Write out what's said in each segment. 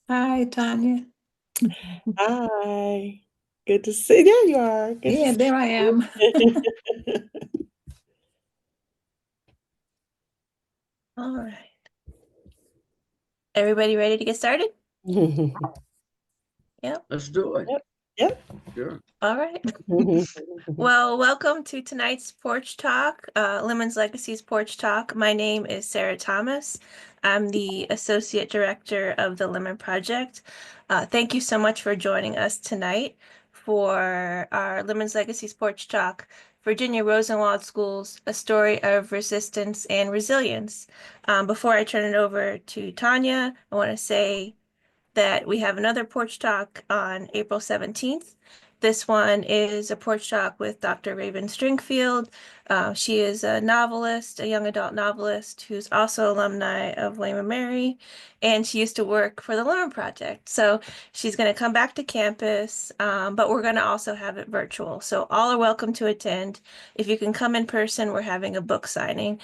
Hi, Tanya. Hi. Good to see. There you are. Good to Yeah, see there I am. you. All right. Everybody ready to get started? Yep. Let's do it. Yep. Sure. All right. Well, welcome to tonight's Porch Talk, Lemons Legacies Porch Talk. My name is Sarah Thomas. I'm the Associate Director of the Lemon Project. Thank you so much for joining us tonight for our Lemons Legacies Porch Talk, Virginia Rosenwald Schools, A Story of Resistance and Resilience. Before I turn it over to Tanya, I want to say that we have another Porch Talk on April 17th. This one is a Porch Talk with Dr. Raven Stringfield. She is a novelist, a young adult novelist who's also alumni of William & Mary, and she used to work for the Lemon Project. So she's going to come back to campus, but we're going to also have it virtual. So all are welcome to attend. If you can come in person, we're having a book signing.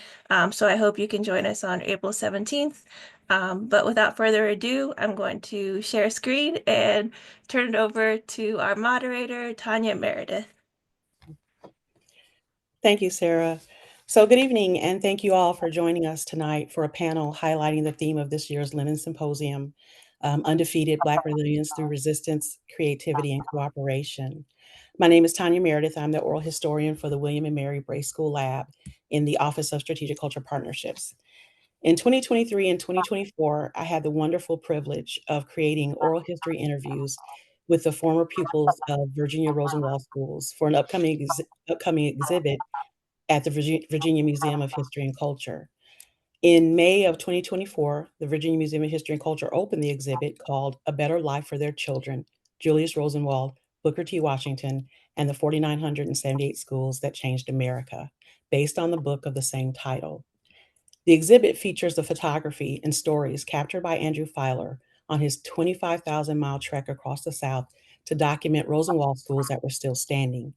So I hope you can join us on April 17th. But without further ado, I'm going to share a screen and turn it over to our moderator, Tanya Meredith. Thank you, Sarah. So good evening, and thank you all for joining us tonight for a panel highlighting the theme of this year's Lemon Symposium, Undefeated Black Resilience Through Resistance, Creativity, and Cooperation. My name is Tanya Meredith. I'm the oral historian for the William & Mary Bray School Lab in the Office of Strategic Culture Partnerships. In 2023 and 2024, I had the wonderful privilege of creating oral history interviews with the former pupils of Virginia Rosenwald Schools for an upcoming exhibit at the Virginia Museum of History and Culture. In May of 2024, the Virginia Museum of History and Culture opened the exhibit called A Better Life for Their Children, Julius Rosenwald, Booker T. Washington, and the 4,978 Schools That Changed America, based on the book of the same title. The exhibit features the photography and stories captured by Andrew Filer on his 25,000-mile trek across the South to document Rosenwald schools that were still standing.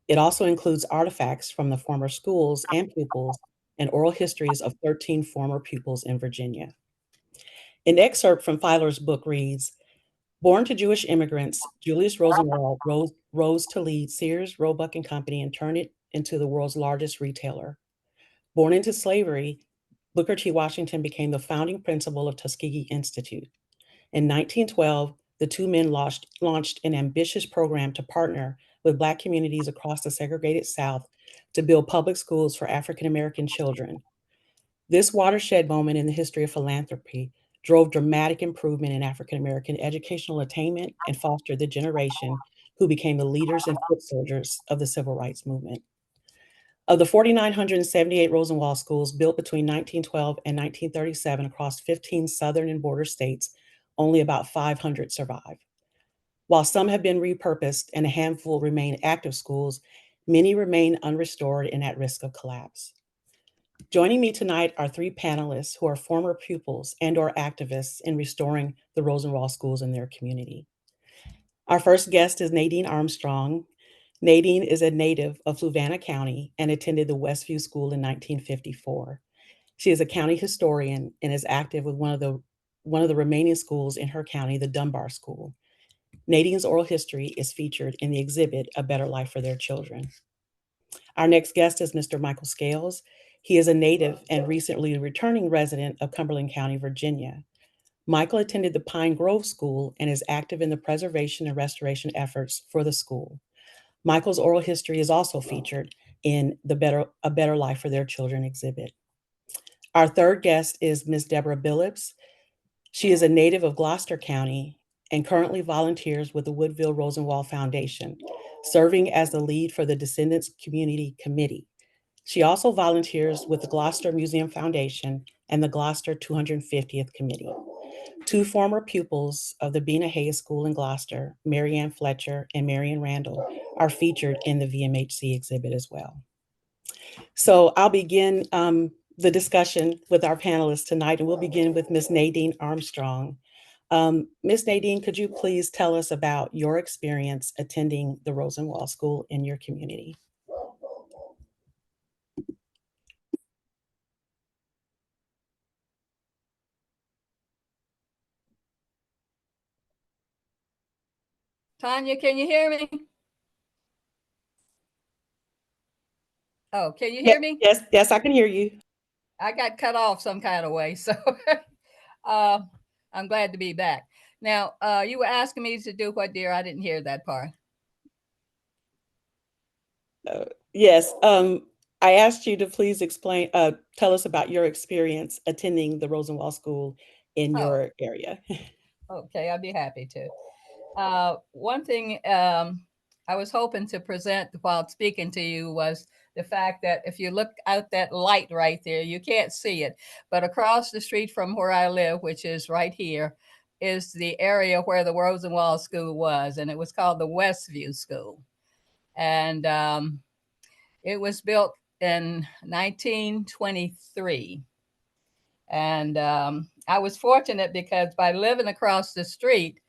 It also includes artifacts from the former schools and pupils and oral histories of 13 former pupils in Virginia. An excerpt from Filer's book reads, "Born to Jewish immigrants, Julius Rosenwald rose to lead Sears, Roebuck and Company and turn it into the world's largest retailer. Born into slavery, Booker T. Washington became the founding principal of Tuskegee Institute. In 1912, the two men launched an ambitious program to partner with Black communities across the segregated South to build public schools for African American children. This watershed moment in the history of philanthropy drove dramatic improvement in African American educational attainment and fostered the generation who became the leaders and foot soldiers of the civil rights movement. Of the 4,978 Rosenwald schools built between 1912 and 1937 across 15 southern and border states, only about 500 survive. While some have been repurposed and a handful remain active schools, many remain unrestored and at risk of collapse. Joining me tonight are three panelists who are former pupils and/or activists in restoring the Rosenwald schools in their community. Our first guest is Nadine Armstrong. Nadine is a native of Fluvanna County and attended the Westview School in 1954. She is a county historian and is active with one of the remaining schools in her county, the Dunbar School. Nadine's oral history is featured in the exhibit, A Better Life for Their Children. Our next guest is Mr. Michael Scales. He is a native and recently returning resident of Cumberland County, Virginia. Michael attended the Pine Grove School and is active in the preservation and restoration efforts for the school. Michael's oral history is also featured in the A Better Life for Their Children exhibit. Our third guest is Ms. Deborah Billups. She is a native of Gloucester County and currently volunteers with the Woodville Rosenwald Foundation, serving as the lead for the Descendants Community Committee. She also volunteers with the Gloucester Museum Foundation and the Gloucester 250th Committee. Two former pupils of the Bena Hayes School in Gloucester, Marianne Fletcher and Marion Randall, are featured in the VMHC exhibit as well. So I'll begin the discussion with our panelists tonight, and we'll begin with Ms. Nadine Armstrong. Ms. Nadine, could you please tell us about your experience attending the Rosenwald School in your community? Tanya, can you hear me? Oh, can you hear me? Yes, I can hear you. I got cut off some kind of way, so I'm glad to be back. Now, you were asking me to do what, dear? I didn't hear that part. Yes, I asked you to please explain, tell us about your experience attending the Rosenwald School in your area. Okay, I'd be happy to. One thing I was hoping to present while speaking to you was the fact that if you look out that light right there, you can't see it, but across the street from where I live, which is right here, is the area where the Rosenwald School was, and it was called the Westview School. And it was built in 1923. And I was fortunate because by living across the street,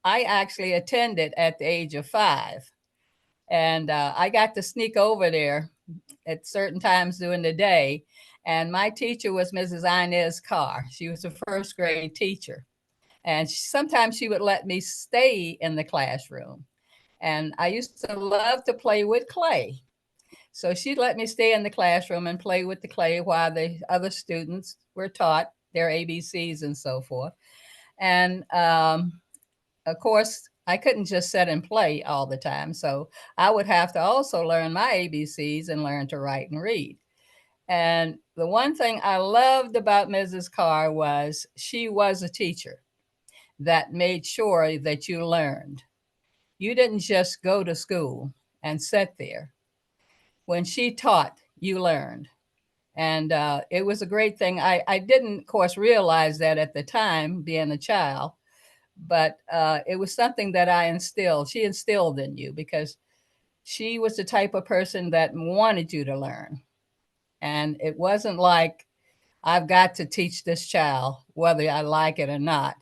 I actually attended at the age of 5. And I got to sneak over there at certain times during the day. And my teacher was Mrs. Inez Carr. She was a first grade teacher. And sometimes she would let me stay in the classroom. And I used to love to play with clay. So she'd let me stay in the classroom and play with the clay while the other students were taught their ABCs and so forth. And of course, I couldn't just sit and play all the time. So I would have to also learn my ABCs and learn to write and read. And the one thing I loved about Mrs. Carr was she was a teacher that made sure that you learned. You didn't just go to school and sit there. When she taught, you learned. And it was a great thing. I didn't, of course, realize that at the time, being a child, but it was something that she instilled in you because she was the type of person that wanted you to learn. And it wasn't like, I've got to teach this child, whether I like it or not.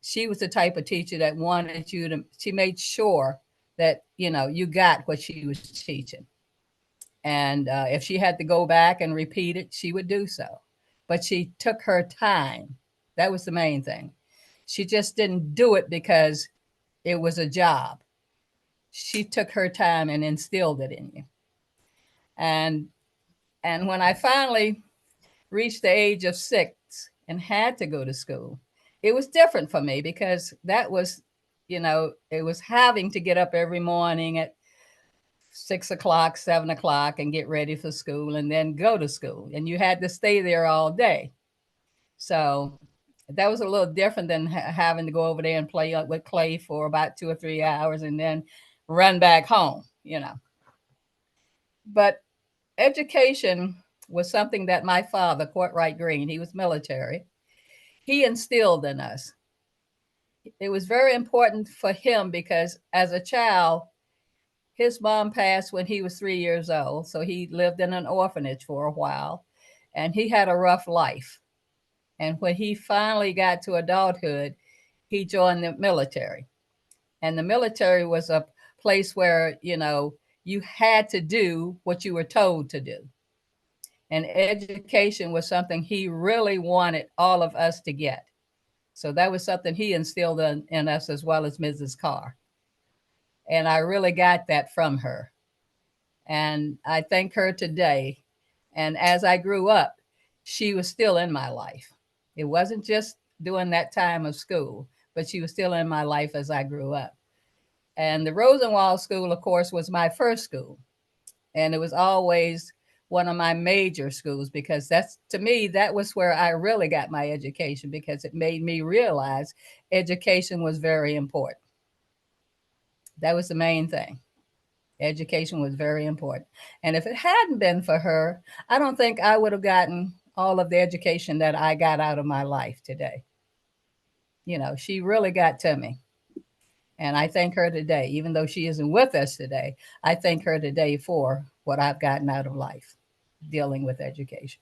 She was the type of teacher that wanted you to, she made sure that, you got what she was teaching. And if she had to go back and repeat it, she would do so. But she took her time. That was the main thing. She just didn't do it because it was a job. She took her time and instilled it in you. And when I finally reached the age of 6 and had to go to school, it was different for me because that was, it was having to get up every morning at 6 o'clock, 7 o'clock and get ready for school and then go to school. And you had to stay there all day. So that was a little different than having to go over there and play with clay for about 2 or 3 hours and then run back home, But education was something that my father, Courtwright Green, he was military, he instilled in us. It was very important for him because as a child, his mom passed when he was 3 years old. So he lived in an orphanage for a while and he had a rough life. And when he finally got to adulthood, he joined the military. And the military was a place where, you had to do what you were told to do. And education was something he really wanted all of us to get. So that was something he instilled in us as well as Mrs. Carr. And I really got that from her. And I thank her today. And as I grew up, she was still in my life. It wasn't just during that time of school, but she was still in my life as I grew up. And the Rosenwald School, of course, was my first school. And it was always one of my major schools because to me, that was where I really got my education because it made me realize education was very important. That was the main thing. Education was very important. And if it hadn't been for her, I don't think I would have gotten all of the education that I got out of my life today. She really got to me. And I thank her today, even though she isn't with us today, I thank her today for what I've gotten out of life, dealing with education.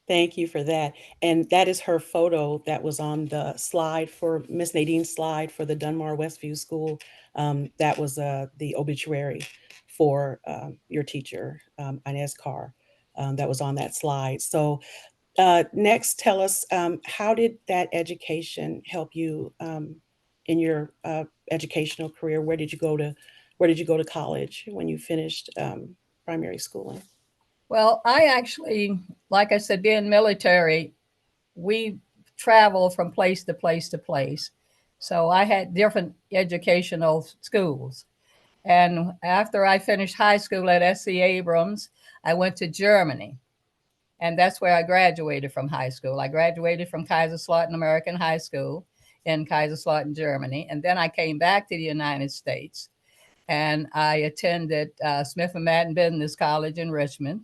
Thank you for that. And that is her photo that was on the slide for Miss Nadine's slide for the Dunmore Westview School. That was the obituary for your teacher, Inez Carr, that was on that slide. So next, tell us, how did that education help you in your educational career? Where did you go to college when you finished primary schooling? Well, I actually, like I said, being military, we travel from place to place to place. So I had different educational schools. And after I finished high school at SC Abrams, I went to Germany. And that's where I graduated from high school. I graduated from Kaiserslautern American High School in Kaiserslautern, Germany. And then I came back to the United States and I attended Smith and Madden Business College in Richmond.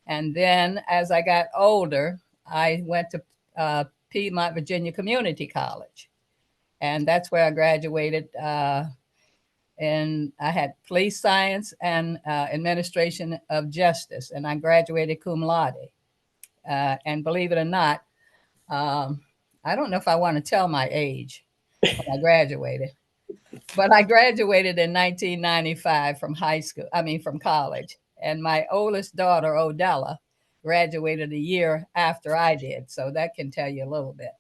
And then as I got older, I went to Piedmont, Virginia Community College. And that's where I graduated. And I had police science and administration of justice. And I graduated cum laude. And believe it or not, I don't know if I want to tell my age when I graduated, but I graduated in 1995 from from college. And my oldest daughter, Odella, graduated a year after I did. So that can tell you a little bit.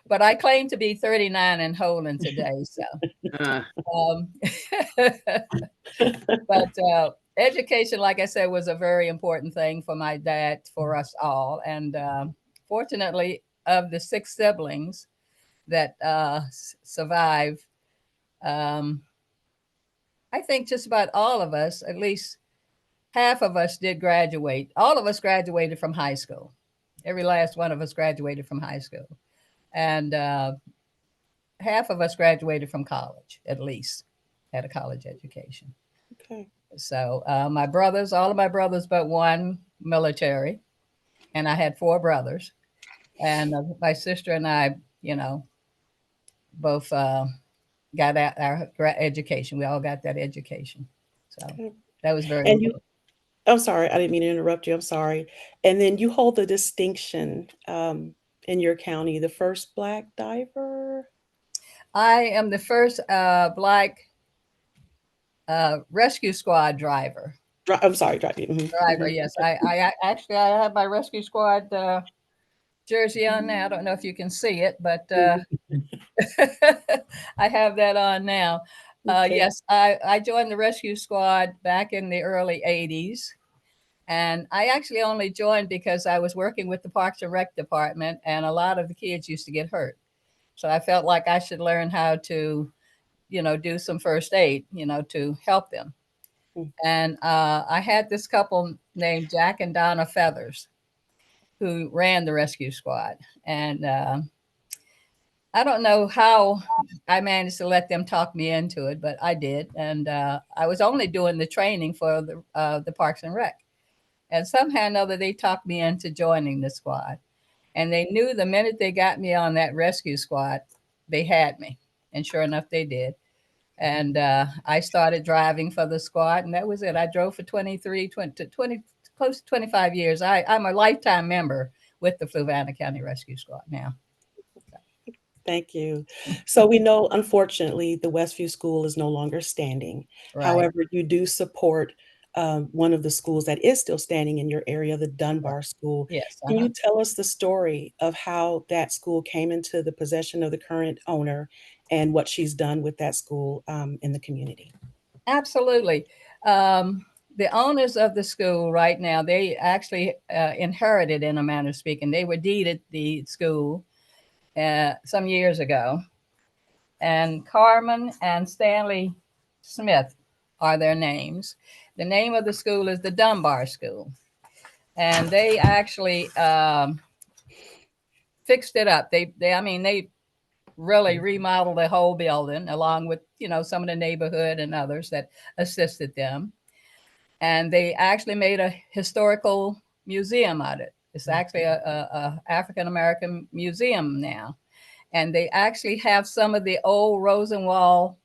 But I claim to be 39 and holding today. So, but education, like I said, was a very important thing for my dad, for us all. And fortunately, of the 6 siblings that survived, I think just about all of us, at least half of us did graduate. All of us graduated from high school. Every last one of us graduated from high school. And half of us graduated from college, at least, had a college education. Okay. So my brothers, all of my brothers but one, military. And I had 4 brothers. And my sister and I, both got our education. We all got that education. So that was very important. I'm sorry, I didn't mean to interrupt you. I'm sorry. And then you hold the distinction in your county, the first Black diver. I am the first Black rescue squad driver. I'm sorry, driver. Driver, yes. I actually I have my rescue squad jersey on now. I don't know if you can see it, but I have that on now. Okay. Yes, I joined the rescue squad back in the early 80s. And I actually only joined because I was working with the Parks and Rec department and a lot of the kids used to get hurt. So I felt like I should learn how to, do some first aid, to help them. And I had this couple named Jack and Donna Feathers who ran the rescue squad. And I don't know how I managed to let them talk me into it, but I did. And I was only doing the training for the Parks and Rec. And somehow or another, they talked me into joining the squad. And they knew the minute they got me on that rescue squad, they had me. And sure enough, they did. And I started driving for the squad, and that was it. I drove for 20, close to 25 years. I'm a lifetime member with the Fluvanna County Rescue Squad now. Thank you. So we know, unfortunately, the Westview School is no longer standing. Right. However, you do support one of the schools that is still standing in your area, the Dunbar School. Yes. Can you tell us the story of how that school came into the possession of the current owner and what she's done with that school in the community? Absolutely. The owners of the school right now, they actually inherited, in a manner of speaking. They were deeded the school some years ago. And Carmen and Stanley Smith are their names. The name of the school is the Dunbar School. And they actually fixed it up. They really remodeled the whole building along with, some of the neighborhood and others that assisted them. And they actually made a historical museum out of it. It's actually a African-American museum now. And they actually have some of the old Rosenwald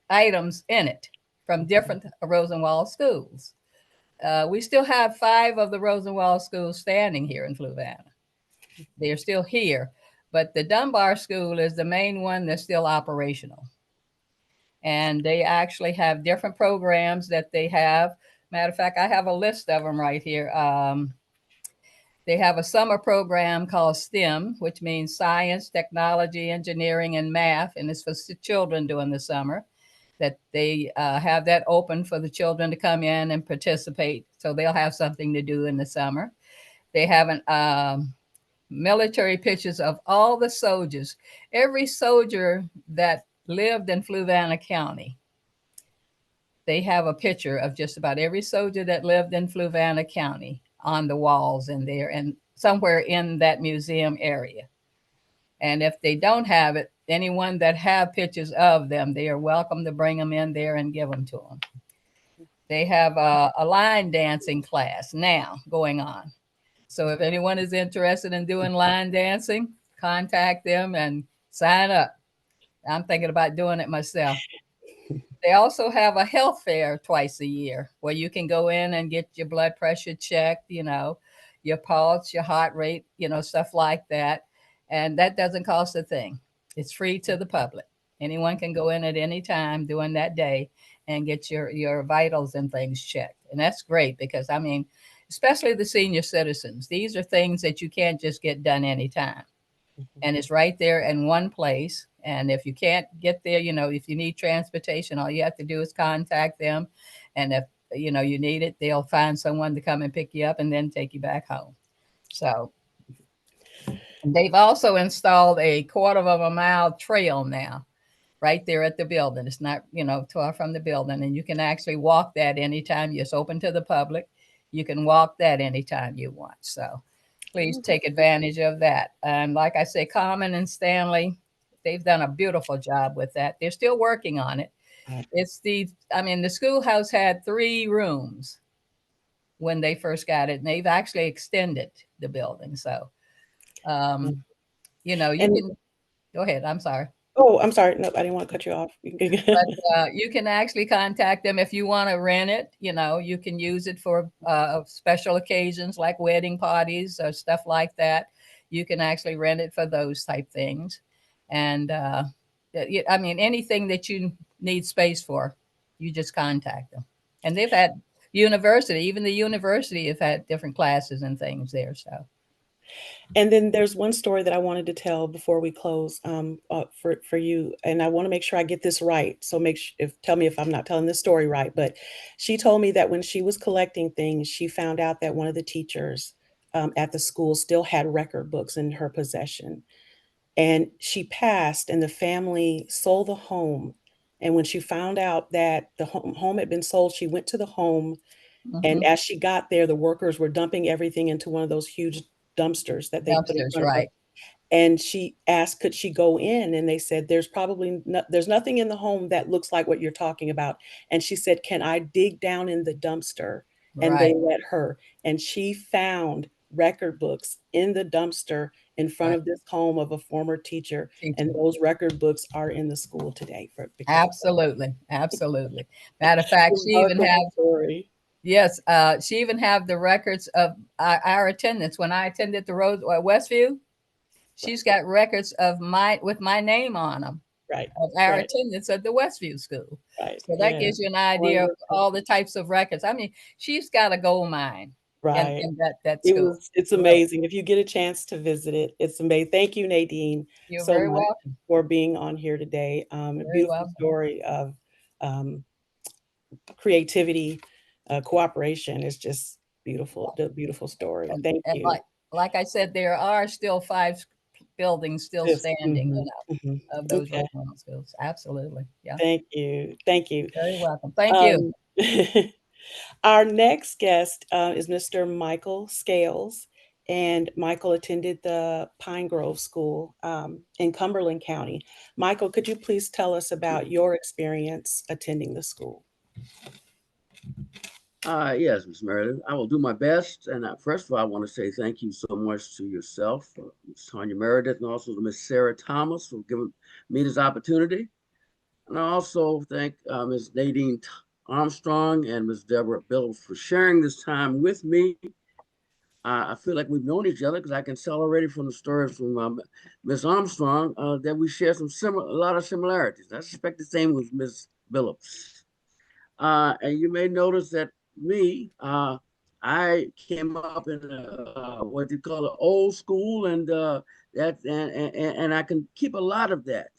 items in it from different Rosenwald schools. We still have 5 of the Rosenwald schools standing here in Fluvanna. They're still here, but the Dunbar School is the main one that's still operational. And they actually have different programs that they have. Matter of fact, I have a list of them right here. They have a summer program called STEM, which means science, technology, engineering, and math, and it's for children during the summer. That they have that open for the children to come in and participate, so they'll have something to do in the summer. They have an military pictures of all the soldiers, every soldier that lived in Fluvanna County. They have a picture of just about every soldier that lived in Fluvanna County on the walls in there and somewhere in that museum area. And if they don't have it, anyone that have pictures of them, they are welcome to bring them in there and give them to them. They have a line dancing class now going on. So if anyone is interested in doing line dancing, contact them and sign up. I'm thinking about doing it myself. They also have a health fair twice a year where you can go in and get your blood pressure checked, your pulse, your heart rate, stuff like that. And that doesn't cost a thing. It's free to the public. Anyone can go in at any time during that day and get your vitals and things checked. And that's great because, especially the senior citizens, these are things that you can't just get done anytime. And it's right there in one place. And if you can't get there, if you need transportation, all you have to do is contact them. And if, you need it, they'll find someone to come and pick you up and then take you back home. So they've also installed a 1/4 mile trail now, right there at the building. It's not, far from the building. And you can actually walk that anytime. It's open to the public. You can walk that anytime you want. So please take advantage of that. And like I say, Carmen and Stanley, they've done a beautiful job with that. They're still working on it. The schoolhouse had 3 rooms when they first got it, and they've actually extended the building. So, you can go ahead. I'm sorry. Oh, I'm sorry. No, I didn't want to cut you off. But you can actually contact them if you want to rent it. You can use it for special occasions like wedding parties or stuff like that. You can actually rent it for those type things. And anything that you need space for, you just contact them. And they've had even the university have had different classes and things there. So. And then there's one story that I wanted to tell before we close for you, and I want to make sure I get this right. So tell me if I'm not telling this story right. But she told me that when she was collecting things, she found out that one of the teachers at the school still had record books in her possession, and she passed, and the family sold the home. And when she found out that the home had been sold, she went to the home. And as she got there, the workers were dumping everything into one of those huge dumpsters that they put in front of her. And she asked, could she go in? And they said, there's nothing in the home that looks like what you're talking about. And she said, can I dig down in the dumpster? And they let her. And she found record books in the dumpster in front of this home of a former teacher. And those record books are in the school today. Absolutely. Matter of fact, she even have Yes, she even have the records of our attendance. When I attended the Westview, she's got records of with my name on them. Right. Of our attendance at the Westview School. Right. So that gives you an idea of all the types of records. She's got a gold mine. Right. In that school. It's amazing. If you get a chance to visit it, it's amazing. Thank you, Nadine. You're very welcome for being on here today. A beautiful story of creativity. Cooperation is just beautiful. The beautiful story. Thank you. Like I said, there are still 5 buildings still standing of those Rosenwald schools. Absolutely. Yeah. Thank you. You're very welcome. Thank you. Our next guest is Mr. Michael Scales, and Michael attended the Pine Grove School in Cumberland County. Michael, could you please tell us about your experience attending the school? Yes, Ms. Meredith, I will do my best. And first of all, I want to say thank you so much to yourself, Ms. Tanya Meredith, and also to Ms. Sarah Thomas for giving me this opportunity. And I also thank Ms. Nadine Armstrong and Ms. Deborah Bill for sharing this time with me. I feel like we've known each other because I can tell already from the stories from Ms. Armstrong that we share a lot of similarities. I suspect the same with Ms. Billups. And you may notice that I came up in what you call an old school, and and I can keep a lot of that.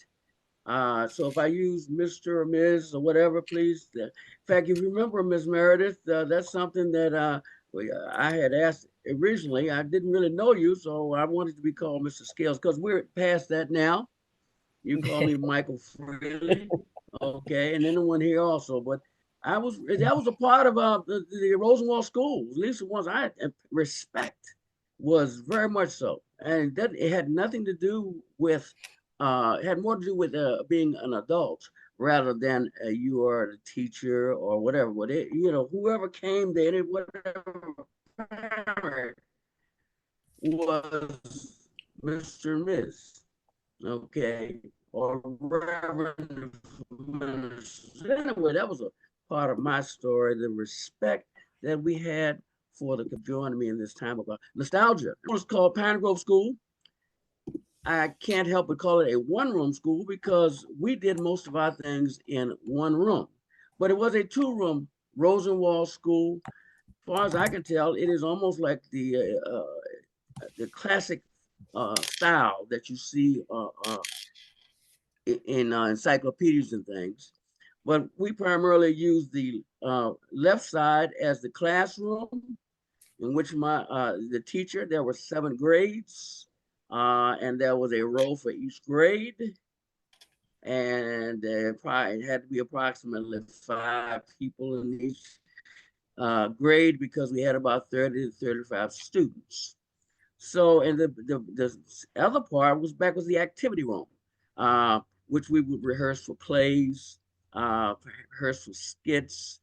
So if I use Mr. or Ms. or whatever, please. In fact, if you remember, Ms. Meredith, that's something that I had asked originally. I didn't really know you, so I wanted to be called Mr. Scales because we're past that now. You call me Michael Freely, okay, and anyone here also. But that was a part of the Rosenwald School. At least the ones I respect was very much so, and that it had nothing to do with. It had more to do with being an adult rather than you are the teacher or whatever. But whoever came there, whatever parent was Mr. and Miss, okay, or Reverend Minister. Anyway, that was a part of my story, the respect that we had for the joining me in this time of nostalgia. It was called Pine Grove School. I can't help but call it a one-room school because we did most of our things in one room. But it was a two-room Rosenwald school. As far as I can tell, it is almost like the classic style that you see in encyclopedias and things. But we primarily use the left side as the classroom, in which the teacher, there were 7 grades, and there was a row for each grade, and there probably had to be approximately 5 people in each grade because we had about 30 to 35 students. So, and the other part was the activity room, which we would rehearse for plays, rehearse for skits,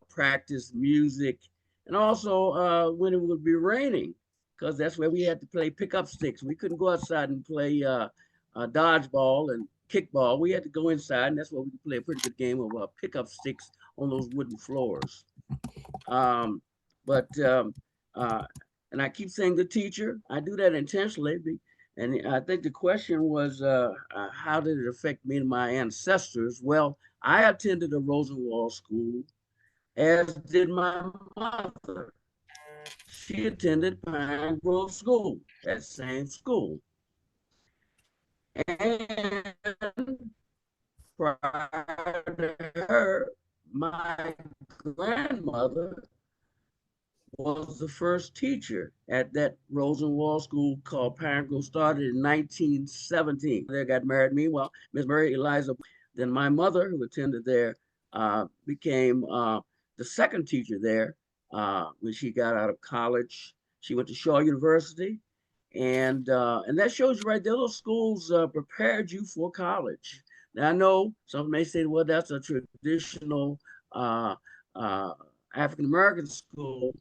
practice music, and also when it would be raining, because that's where we had to play pickup sticks. We couldn't go outside and play dodgeball and kickball. We had to go inside, and that's where we could play a pretty good game of pickup sticks on those wooden floors. Um, but and I keep saying the teacher. I do that intentionally. And I think the question was, how did it affect me and my ancestors? Well, I attended a Rosenwald school, as did my mother. She attended Pine Grove School, that same school. And prior to her, my grandmother was the first teacher at that Rosenwald school called Pine Grove, started in 1917. They got married. Meanwhile, Miss Mary Eliza, then my mother, who attended there, became the second teacher there when she got out of college. She went to Shaw University, and that shows you right there, those schools prepared you for college. Now I know some may say, well, that's a traditional African American school.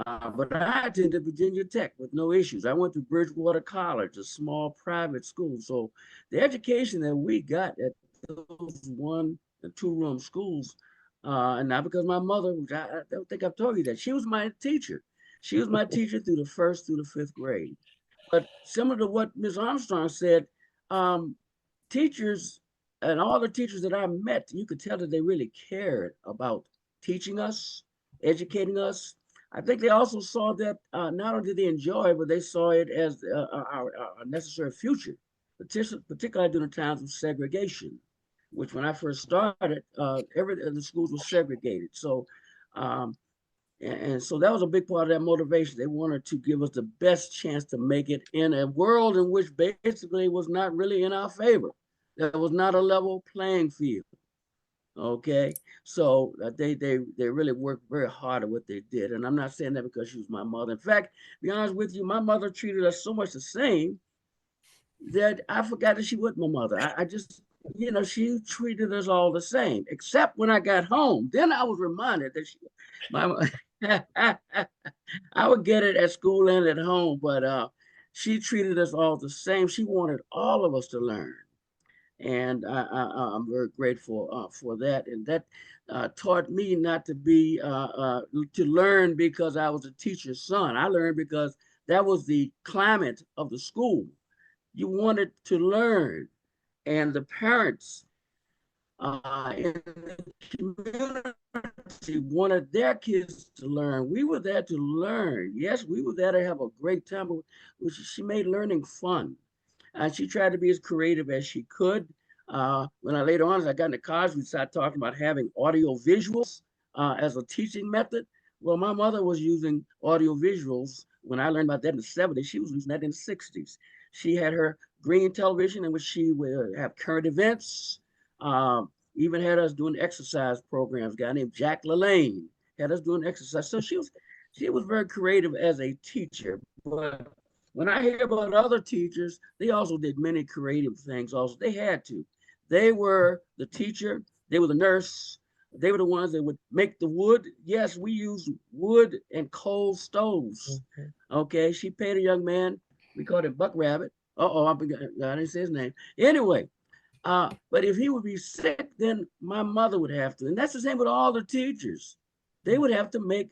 But I attended Virginia Tech with no issues. I went to Bridgewater College, a small private school. So the education that we got at those 1- and 2-room schools, and not because my mother, which I don't think I've told you that, she was my teacher. She was my teacher through the 1st through the 5th grade. But similar to what Ms. Armstrong said, teachers and all the teachers that I met, you could tell that they really cared about teaching us, educating us. I think they also saw that not only did they enjoy it, but they saw it as our necessary future, particularly during times of segregation, which when I first started, the schools were segregated. So, and so that was a big part of that motivation. They wanted to give us the best chance to make it in a world in which basically was not really in our favor. There was not a level playing field. Okay, so they really worked very hard at what they did, and I'm not saying that because she was my mother. In fact, to be honest with you, my mother treated us so much the same that I forgot that she was my mother. I just, she treated us all the same, except when I got home. Then I was reminded that I would get it at school and at home, but she treated us all the same. She wanted all of us to learn. And I'm very grateful for that. And that taught me not to to learn because I was a teacher's son. I learned because that was the climate of the school. You wanted to learn. And the parents in the community wanted their kids to learn. We were there to learn. Yes, we were there to have a great time, but she made learning fun. And she tried to be as creative as she could. When I later on, as I got into college, we started talking about having audio visuals as a teaching method. Well, my mother was using audio visuals when I learned about that in the 70s. She was using that in the 60s. She had her green television in which she would have current events, even had us doing exercise programs. A guy named Jack LaLanne had us doing exercise. So she was very creative as a teacher. But when I hear about other teachers, they also did many creative things. Also, they had to. They were the teacher. They were the nurse. They were the ones that would make the wood. Yes, we used wood and coal stoves. Okay, she paid a young man. We called it Buck Rabbit. I didn't say his name. Anyway, but if he would be sick, then my mother would have to. And that's the same with all the teachers. They would have to make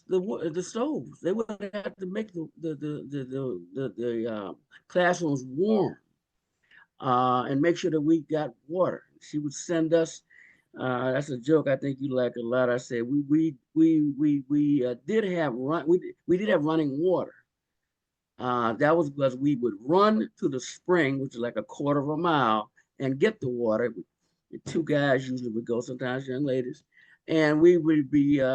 the stoves. They would have to make the classrooms warm and make sure that we got water. She would send us. That's a joke I think you like a lot. I said we did have running water. That was because we would run to the spring, which is like a quarter of a mile, and get the water. Two guys usually would go, sometimes young ladies, and we would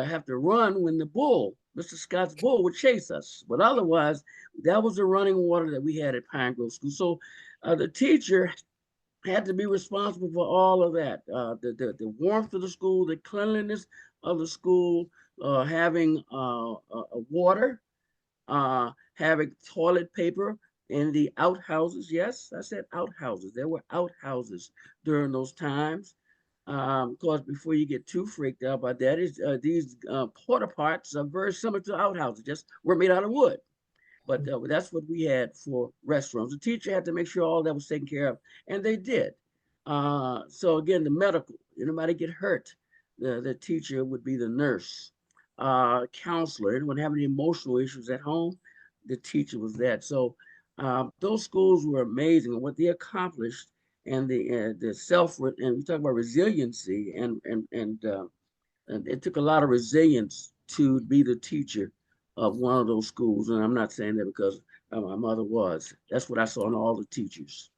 have to run when the bull, Mr. Scott's bull, would chase us. But otherwise, that was the running water that we had at Pine Grove School. So the teacher had to be responsible for all of that. The warmth of the school, the cleanliness of the school, having water, having toilet paper in the outhouses. Yes, I said outhouses. There were outhouses during those times. Of course, before you get too freaked out by that, these porta pots are very similar to outhouses, just were made out of wood. But that's what we had for restrooms. The teacher had to make sure all that was taken care of, and they did. So again, the medical, anybody get hurt, the teacher would be the nurse. Counselor, anyone having emotional issues at home, the teacher was that. So those schools were amazing, and what they accomplished, and the and we talk about resiliency, and it took a lot of resilience to be the teacher of one of those schools. And I'm not saying that because my mother was. That's what I saw in all the teachers.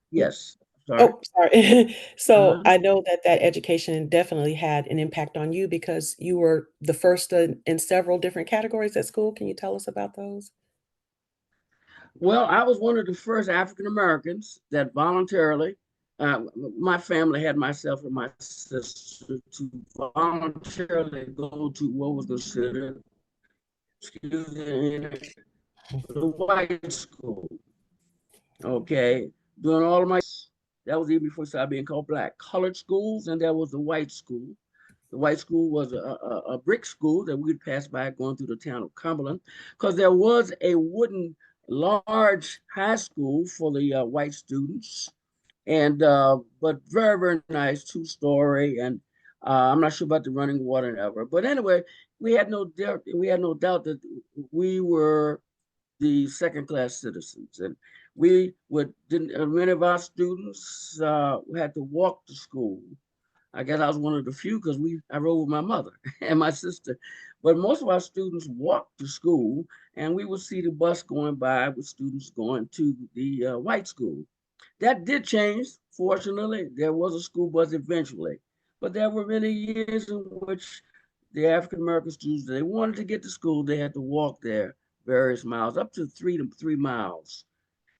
Yes. Sorry. Oh, sorry. So Uh-huh. I know that education definitely had an impact on you because you were the first in several different categories at school. Can you tell us about those? Well, I was one of the first African Americans that voluntarily, my family had myself and my sister to voluntarily go to what was considered, excuse me, the white school. Okay, doing all of my, that was even before it started being called black. Colored schools, and there was the white school. The white school was a brick school that we'd pass by going through the town of Cumberland, because there was a wooden large high school for the white students, and but very, very nice, 2-story, and I'm not sure about the running water ever. But anyway, we had no doubt that we were the second-class citizens, and many of our students had to walk to school. I guess I was one of the few because I rode with my mother and my sister. But most of our students walked to school, and we would see the bus going by with students going to the white school. That did change. Fortunately, there was a school bus eventually, but there were many years in which the African American students, they wanted to get to school, they had to walk there various miles, up to 3 miles.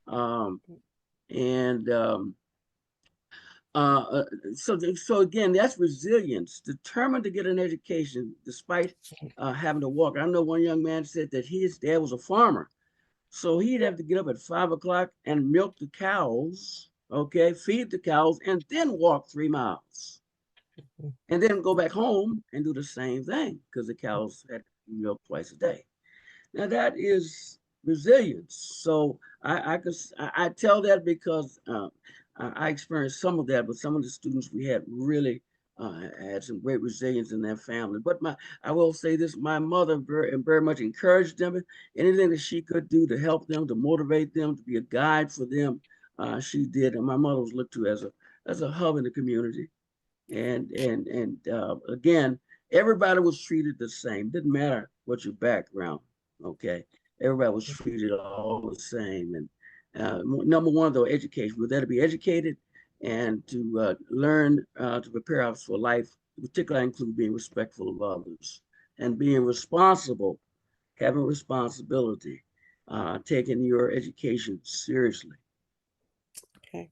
And so again, that's resilience, determined to get an education despite having to walk. I know one young man said that his dad was a farmer, so he'd have to get up at 5 o'clock and milk the cows, okay, feed the cows, and then walk 3 miles, and then go back home and do the same thing because the cows had milk twice a day. Now that is resilience. So I tell that because I experienced some of that, but some of the students we had really had some great resilience in their family. But I will say this: my mother very much encouraged them. Anything that she could do to help them, to motivate them, to be a guide for them, she did, and my mother was looked to as a hub in the community. And again, everybody was treated the same. Didn't matter what your background. Okay, everybody was treated all the same. And number one, though, education. We're there to be educated and to learn to prepare us for life. Particularly, include being respectful of others and being responsible, having responsibility, taking your education seriously. Okay.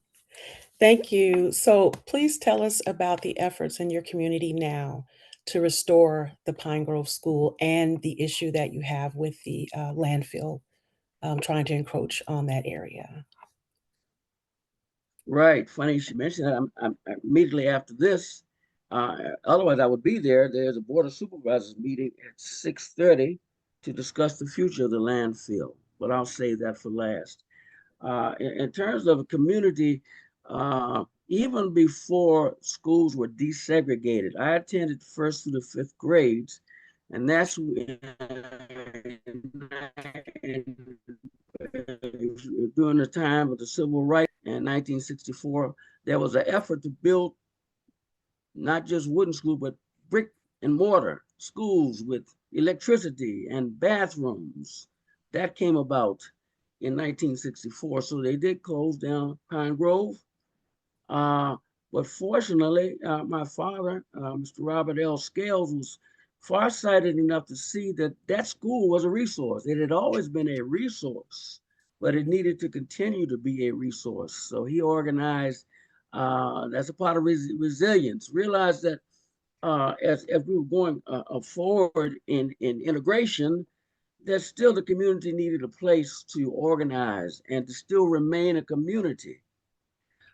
Thank you. So please tell us about the efforts in your community now to restore the Pine Grove School and the issue that you have with the landfill trying to encroach on that area. Right. Funny you should mention that. I'm immediately after this. Otherwise, I would be there. There's a Board of Supervisors meeting at 6:30 to discuss the future of the landfill. But I'll save that for last. In terms of a community, even before schools were desegregated, I attended first through the fifth grades, and that's during the time of the civil rights in 1964. There was an effort to build not just wooden schools, but brick and mortar schools with electricity and bathrooms. That came about in 1964. So they did close down Pine Grove. But fortunately, my father, Mr. Robert L. Scales, was farsighted enough to see that that school was a resource. It had always been a resource, but it needed to continue to be a resource. So he organized, that's a part of resilience, realized that as we were going forward in integration, that still the community needed a place to organize and to still remain a community.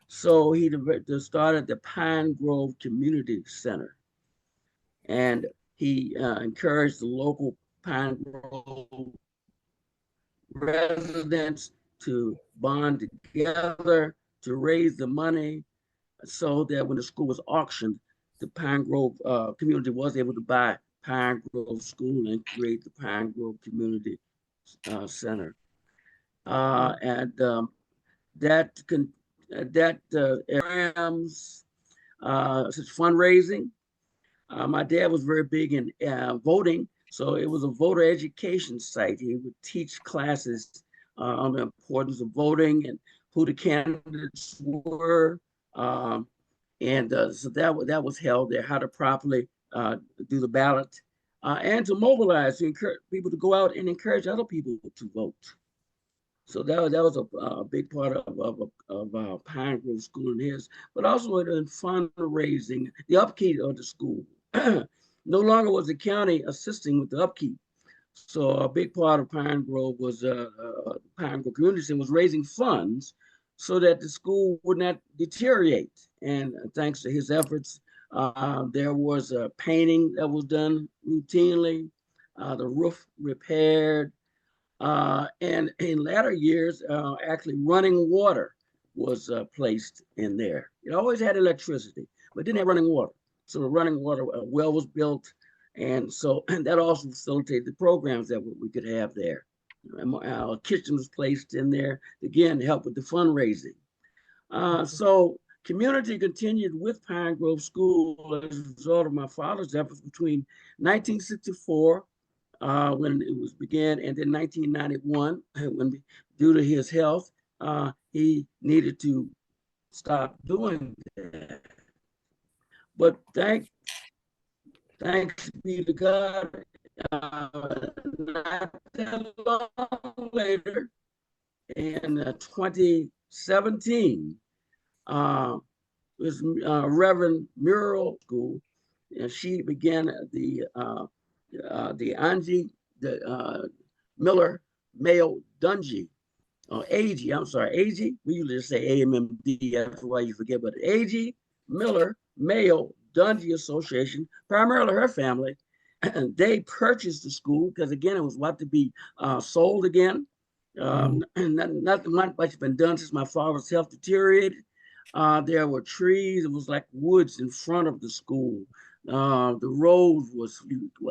So he started the Pine Grove Community Center, and he encouraged the local Pine Grove residents to bond together to raise the money so that when the school was auctioned, the Pine Grove community was able to buy Pine Grove School and create the Pine Grove Community Center. And that programs such fundraising. My dad was very big in voting, so it was a voter education site. He would teach classes on the importance of voting and who the candidates were. So that was held there, how to properly do the ballot, and to mobilize, to encourage people to go out and encourage other people to vote. So that was a big part of Pine Grove School and his, but also in fundraising, the upkeep of the school. No longer was the county assisting with the upkeep. So a big part of Pine Grove was Pine Grove Community Center was raising funds so that the school would not deteriorate. And thanks to his efforts, there was a painting that was done routinely, the roof repaired, and in latter years, actually running water was placed in there. It always had electricity, but didn't have running water. So the running water well was built, and so and that also facilitated the programs that we could have there. Our kitchen was placed in there, again, to help with the fundraising. So community continued with Pine Grove School as a result of my father's efforts between 1964, when it was began, and then 1991, when due to his health, he needed to stop doing that. But thanks be to God, not that long later, in 2017, was Reverend Muriel School, and she began the Angie Miller Mayo Dungy, AG, I'm sorry, AG, we usually just say AMMD, that's why you forget, but AG Miller Mayo Dungy Association, primarily her family, and they purchased the school because, again, it was about to be sold again. And not much had been done since my father's health deteriorated. There were trees, it was like woods in front of the school. The road was,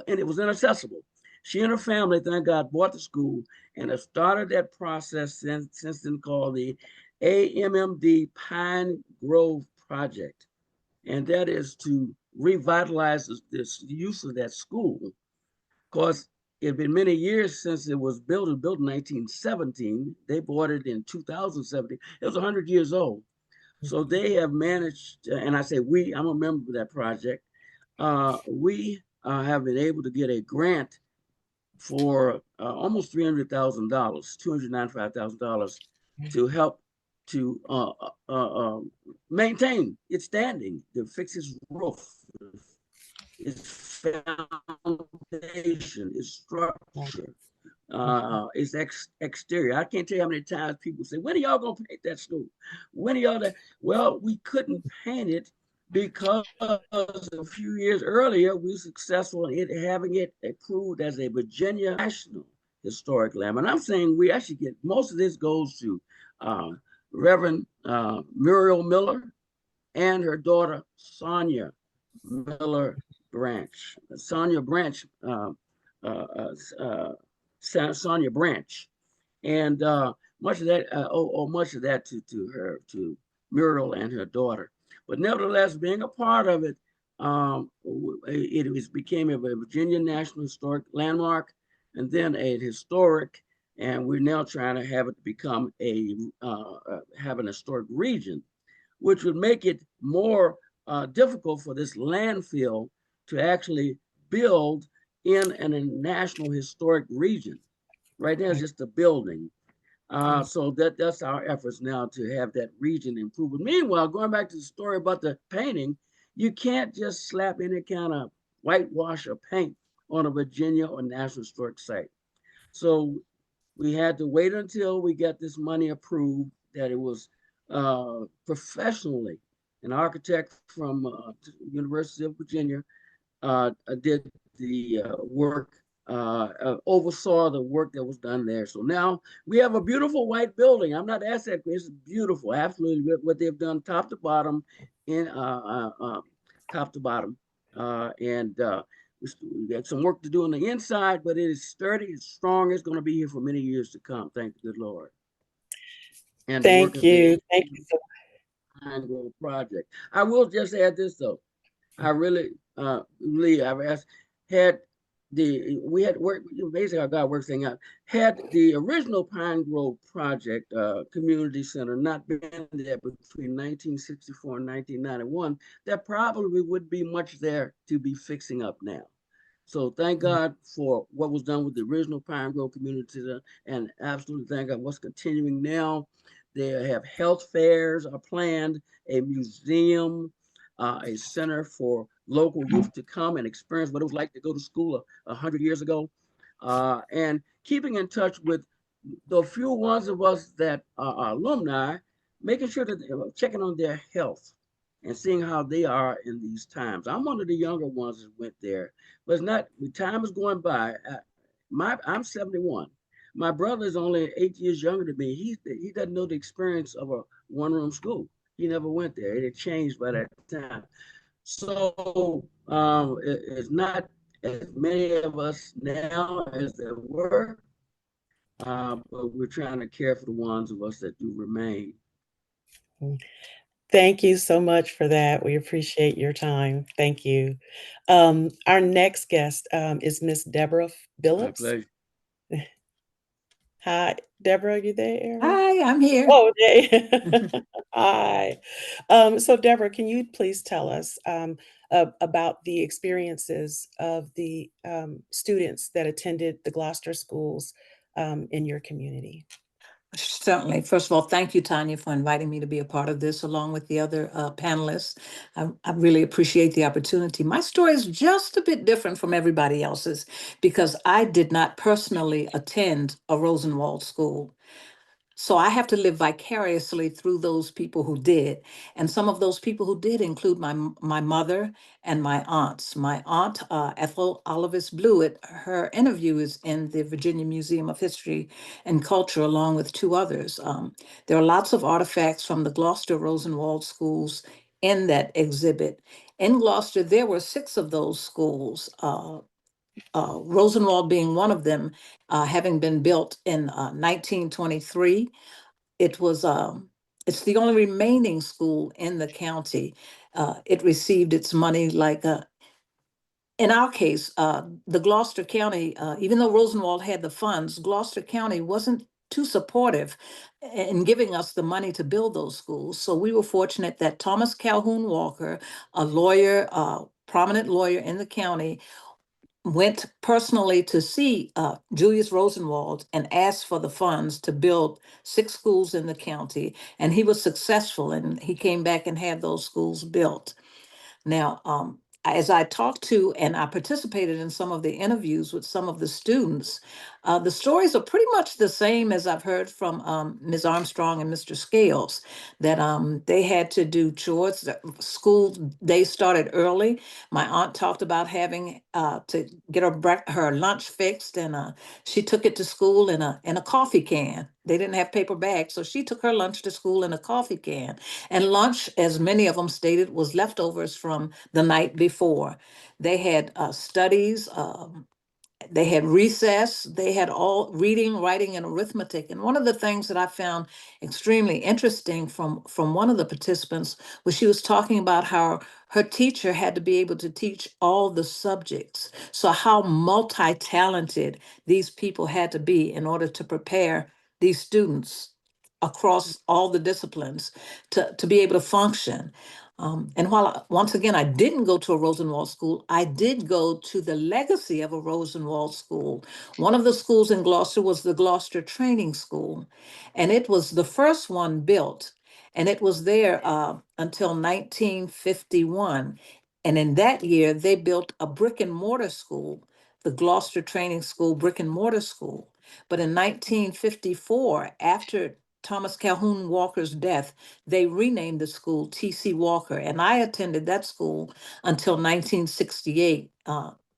and it was inaccessible. She and her family, thank God, bought the school and have started that process since then called the AMMD Pine Grove Project. And that is to revitalize this use of that school. Of course, it had been many years since it was built. It was built in 1917. They bought it in 2017. It was 100 years old. So they have managed, and I say we, I'm a member of that project. We have been able to get a grant for almost $300,000, $295,000 to help to maintain its standing, to fix its roof, its foundation, its structure, its exterior. I can't tell you how many times people say, when are y'all gonna paint that school? When are y'all that? Well, we couldn't paint it because a few years earlier we were successful in having it approved as a Virginia National Historic Landmark. And I'm saying we actually get most of this goes to Reverend Muriel Miller and her daughter Sonia Miller Branch. Sonia Branch, Sonia Branch, and much of that to her, to Muriel and her daughter. But nevertheless, being a part of it, it became a Virginia National Historic Landmark, and then a historic, and we're now trying to have it become have an historic region, which would make it more difficult for this landfill to actually build in a national historic region. Right now, it's just a building. So that's our efforts now to have that region improved. Meanwhile, going back to the story about the painting, you can't just slap any kind of whitewash or paint on a Virginia or National Historic Site. So we had to wait until we got this money approved, that it was professionally, an architect from University of Virginia did the work, oversaw the work that was done there. So now we have a beautiful white building. I'm not asking, it's beautiful, absolutely what they've done top to bottom, in top to bottom, and we got some work to do on the inside, but it is sturdy, it's strong, it's going to be here for many years to come. Thank the good Lord. And thank you. Thank you so much. Project. I will just add this though. I really, Lee, I've asked, we had worked, basically our God works thing out, had the original Pine Grove Project Community Center not been there between 1964 and 1991, there probably would be much there to be fixing up now. So thank God for what was done with the original Pine Grove Community Center, and absolutely thank God what's continuing now. They have health fairs are planned, a museum, a center for local youth to come and experience what it was like to go to school 100 years ago, and keeping in touch with the few ones of us that are alumni, making sure that checking on their health and seeing how they are in these times. I'm one of the younger ones that went there, but it's not, the time is going by. I'm 71. My brother is only 8 years younger than me. He doesn't know the experience of a one-room school. He never went there. It had changed by that time. So it's not as many of us now as there were, but we're trying to care for the ones of us that do remain. Thank you so much for that. We appreciate your time. Thank you. Our next guest is Miss Deborah Billups. My pleasure. Hi, Deborah, are you there? Hi, I'm here. Oh, okay. Hi. So Deborah, can you please tell us about the experiences of the students that attended the Gloucester schools in your community? Certainly. First of all, thank you, Tanya, for inviting me to be a part of this along with the other panelists. I really appreciate the opportunity. My story is just a bit different from everybody else's because I did not personally attend a Rosenwald school. So I have to live vicariously through those people who did. And some of those people who did include my mother and my aunts. My aunt, Ethel Olivis Blewett, her interview is in the Virginia Museum of History and Culture, along with two others. There are lots of artifacts from the Gloucester Rosenwald schools in that exhibit. In Gloucester, there were 6 of those schools. Rosenwald being one of them, having been built in 1923. It was it's the only remaining school in the county. It received its money like in our case, the Gloucester County, even though Rosenwald had the funds, Gloucester County wasn't too supportive in giving us the money to build those schools. So we were fortunate that Thomas Calhoun Walker, a lawyer, prominent lawyer in the county, went personally to see Julius Rosenwald and asked for the funds to build 6 schools in the county. And he was successful, and he came back and had those schools built. Now, as I talked to and I participated in some of the interviews with some of the students, the stories are pretty much the same as I've heard from Ms. Armstrong and Mr. Scales, that they had to do chores. The school day started early. My aunt talked about having to get her lunch fixed, and she took it to school in a coffee can. They didn't have paper bags, so she took her lunch to school in a coffee can. And lunch, as many of them stated, was leftovers from the night before. They had studies, they had recess, they had all reading, writing, and arithmetic. And one of the things that I found extremely interesting from one of the participants was she was talking about how her teacher had to be able to teach all the subjects. So how multi-talented these people had to be in order to prepare these students across all the disciplines to be able to function. And while once again, I didn't go to a Rosenwald school, I did go to the legacy of a Rosenwald school. One of the schools in Gloucester was the Gloucester Training School, and it was the first one built. And it was there until 1951. And in that year, they built a brick and mortar school, the Gloucester Training School brick and mortar school. But in 1954, after Thomas Calhoun Walker's death, they renamed the school T.C. Walker. And I attended that school until 1968,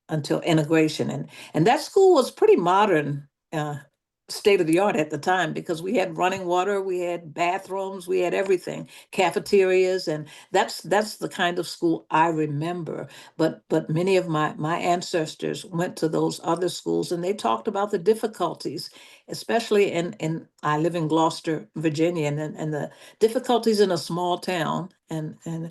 until integration. And that school was pretty modern, state of the art at the time, because we had running water, we had bathrooms, we had everything, cafeterias, and that's the kind of school I remember. But many of my ancestors went to those other schools, and they talked about the difficulties, especially in I live in Gloucester, Virginia, and the difficulties in a small town, and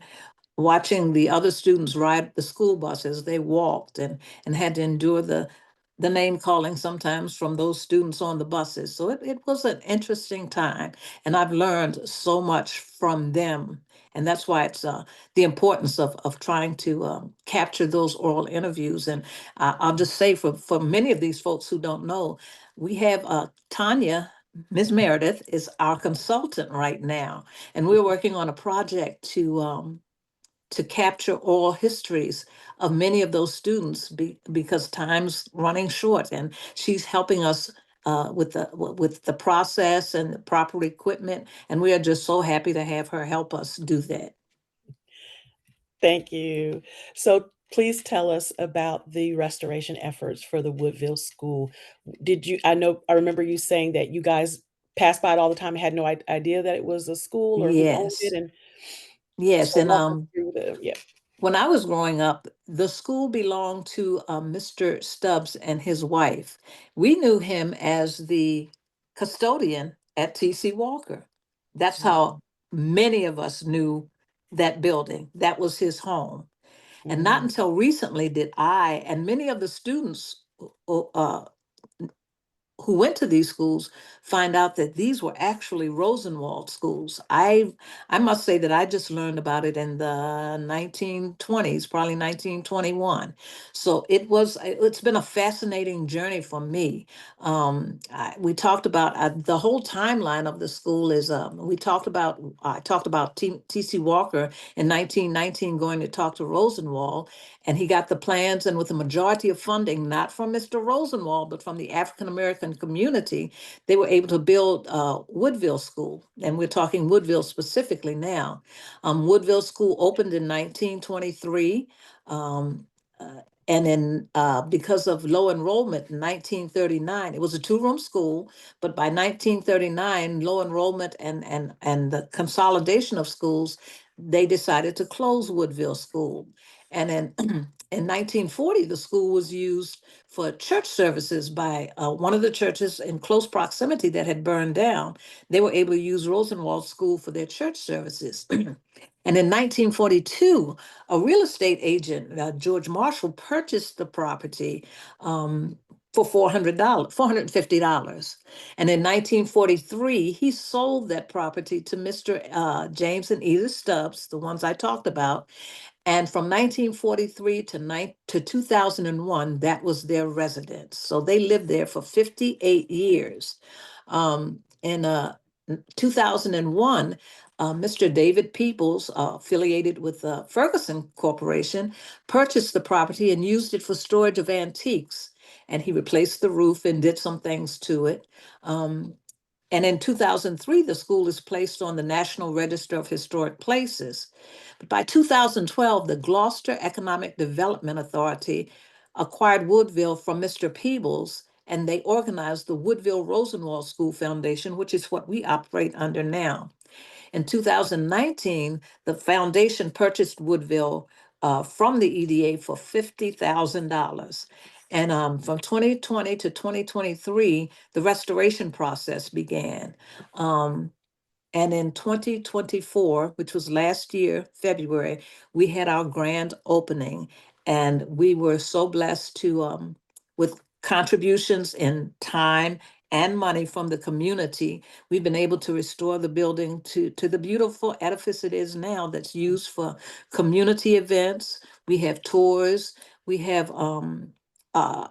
watching the other students ride the school bus as they walked, and had to endure the name calling sometimes from those students on the buses. So it was an interesting time, and I've learned so much from them. And that's why it's the importance of trying to capture those oral interviews. And I'll just say for many of these folks who don't know, we have Tanya, Ms. Meredith is our consultant right now, and we're working on a project to capture oral histories of many of those students because time's running short, and she's helping us with the process and the proper equipment, and we are just so happy to have her help us do that. Thank you. So please tell us about the restoration efforts for the Woodville School. I remember you saying that you guys passed by it all the time and had no idea that it was a school or who owned it. Yes, And yes, so and walk us through when I was growing up, the school belonged to Mr. Stubbs and his wife. We knew him as the custodian at T.C. Walker. That's how many of us knew that building. That was his home. And not until recently did I and many of the students who went to these schools find out that these were actually Rosenwald schools. I must say that I just learned about it in the 1920s, probably 1921. So it's been a fascinating journey for me. We talked about the whole timeline of the school is I talked about T.C. Walker in 1919 going to talk to Rosenwald, and he got the plans, and with a majority of funding, not from Mr. Rosenwald, but from the African American community, they were able to build Woodville School. And we're talking Woodville specifically now. Woodville School opened in 1923. And then because of low enrollment in 1939, it was a 2-room school, but by 1939, low enrollment and the consolidation of schools, they decided to close Woodville School. And then in 1940, the school was used for church services by one of the churches in close proximity that had burned down. They were able to use Rosenwald School for their church services. And in 1942, a real estate agent, George Marshall, purchased the property for $450. And in 1943, he sold that property to Mr. James and Edith Stubbs, the ones I talked about. And from 1943 to 2001, that was their residence. So they lived there for 58 years. In 2001, Mr. David Pupils, affiliated with Ferguson Corporation, purchased the property and used it for storage of antiques. And he replaced the roof and did some things to it. And in 2003, the school is placed on the National Register of Historic Places. But by 2012, the Gloucester Economic Development Authority acquired Woodville from Mr. Peebles, and they organized the Woodville Rosenwald School Foundation, which is what we operate under now. In 2019, the foundation purchased Woodville from the EDA for $50,000. And from 2020 to 2023, the restoration process began. And in 2024, which was last year, February, we had our grand opening. And we were so blessed to, with contributions in time and money from the community, we've been able to restore the building to the beautiful edifice it is now, that's used for community events. We have tours. We have uh,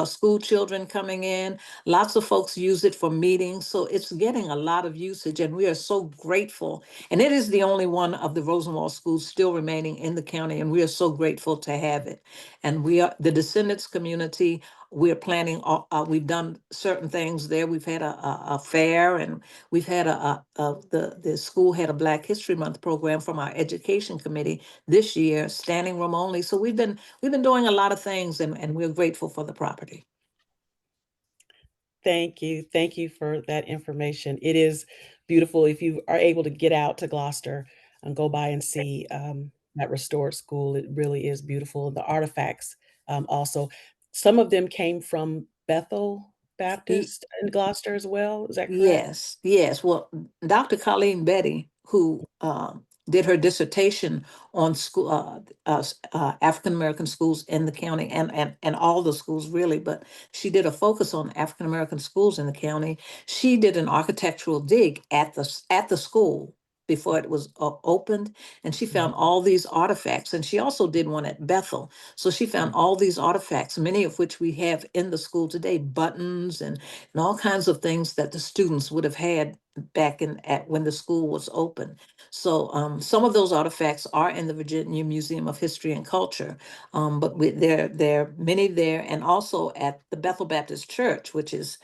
school children coming in. Lots of folks use it for meetings. So it's getting a lot of usage, and we are so grateful. And it is the only one of the Rosenwald schools still remaining in the county, and we are so grateful to have it. And we are the descendants community. We're planning, we've done certain things there. We've had a fair, and we've had the school had a Black History Month program from our education committee this year, standing room only. So we've been doing a lot of things, and we're grateful for the property. Thank you. Thank you for that information. It is beautiful. If you are able to get out to Gloucester and go by and see that restored school, it really is beautiful. The artifacts also, some of them came from Bethel Baptist in Gloucester as well. Is that correct? Yes, yes. Well, Dr. Colleen Betty, who did her dissertation on school African American schools in the county, and all the schools really, but she did a focus on African American schools in the county. She did an architectural dig at the school before it was opened, and she found all these artifacts. And she also did one at Bethel, so she found all these artifacts, many of which we have in the school today, buttons and all kinds of things that the students would have had back when the school was open. So some of those artifacts are in the Virginia Museum of History and Culture, but there are many there, and also at the Bethel Baptist Church, which is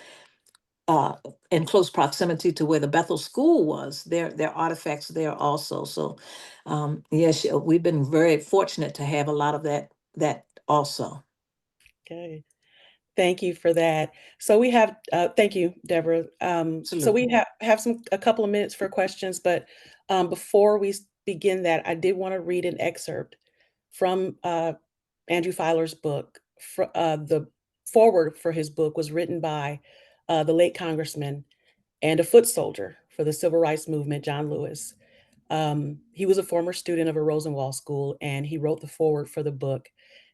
in close proximity to where the Bethel School was. There are artifacts there also. So yes, we've been very fortunate to have a lot of that also. Okay. Thank you for that. So we have, thank you, Deborah. So we have a couple of minutes for questions, but before we begin that, I did want to read an excerpt from Andrew Filer's book. The foreword for his book was written by the late Congressman and a foot soldier for the Civil Rights Movement, John Lewis. He was a former student of a Rosenwald school, and he wrote the foreword for the book.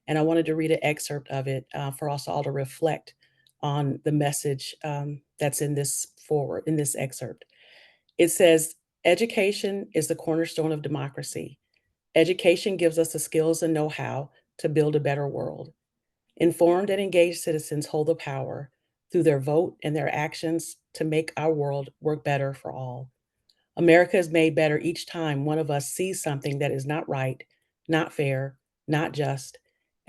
And I wanted to read an excerpt of it for us all to reflect on the message that's in this foreword, in this excerpt. It says, "Education is the cornerstone of democracy. Education gives us the skills and know-how to build a better world. Informed and engaged citizens hold the power through their vote and their actions to make our world work better for all. America is made better each time one of us sees something that is not right, not fair, not just,